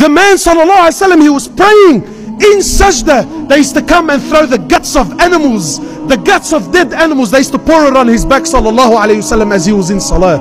The man sallallahu alaihi wasallam, he was praying in sajda. They used to come and throw the guts of animals, the guts of dead animals. They used to pour it on his back sallallahu alaihi wasallam as he was in salah.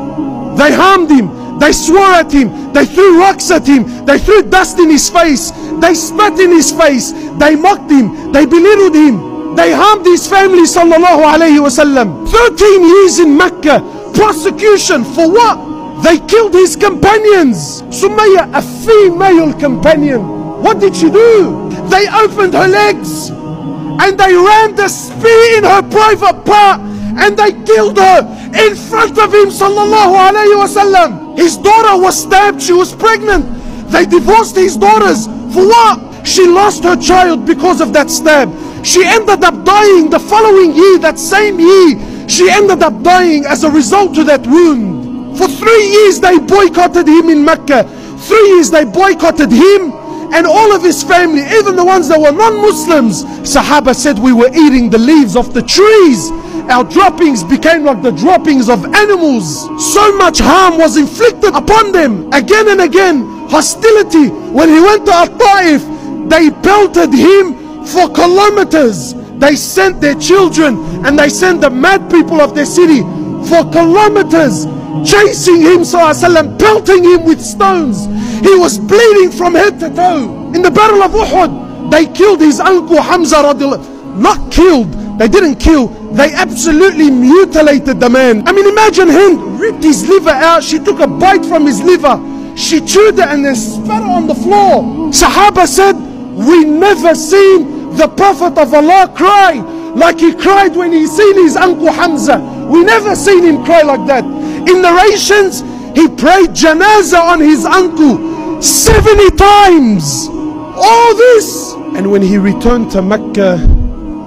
They harmed him, they swore at him, they threw rocks at him, they threw dust in his face, they spat in his face, they mocked him, they belittled him, they harmed his family sallallahu alaihi wasallam. 13 years in Mecca, prosecution for what? They killed his companions. Sumayya, a female companion, what did she do? They opened her legs and they rammed a spear in her private part and they killed her in front of him sallallahu alayhi wasallam. His daughter was stabbed, she was pregnant. They divorced his daughters. For what? She lost her child because of that stab. She ended up dying the following year, that same year. She ended up dying as a result of that wound. For 3 years they boycotted him in Mecca. 3 years they boycotted him and all of his family, even the ones that were non-Muslims. Sahaba said we were eating the leaves of the trees. Our droppings became like the droppings of animals. So much harm was inflicted upon them. Again and again, hostility. When he went to Al-Ta'if, they pelted him for kilometers. They sent their children and they sent the mad people of their city for kilometers, chasing him sallallahu alaihi wasallam, pelting him with stones. He was bleeding from head to toe. In the battle of Uhud, they killed his uncle Hamza radiallahu. Not killed, they didn't kill, they absolutely mutilated the man. I mean, imagine him, ripped his liver out, she took a bite from his liver, she chewed it and then spat it on the floor. Sahaba said, we never seen the Prophet of Allah cry like he cried when he seen his uncle Hamza. We never seen him cry like that. In narrations, he prayed janazah on his uncle 70 times. All this. And when he returned to Mecca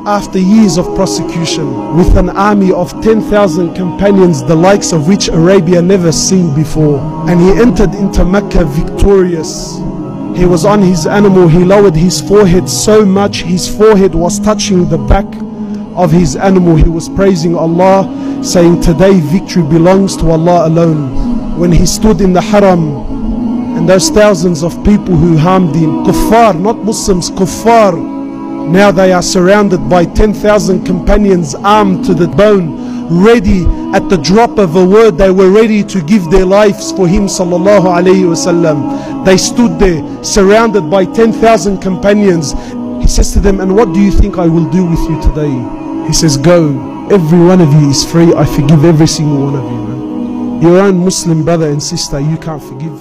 after years of prosecution with an army of 10,000 companions, the likes of which Arabia never seen before, and he entered into Mecca victorious. He was on his animal, he lowered his forehead so much his forehead was touching the back of his animal. He was praising Allah, saying, today victory belongs to Allah alone. When he stood in the haram and those thousands of people who harmed him, kuffar, not Muslims, kuffar, now they are surrounded by 10,000 companions armed to the bone, ready at the drop of a word. They were ready to give their lives for him sallallahu alayhi wasallam. They stood there surrounded by 10,000 companions. He says to them, and what do you think I will do with you today? He says, go, every one of you is free, I forgive every single one of you, man. Your own Muslim brother and sister you can't forgive.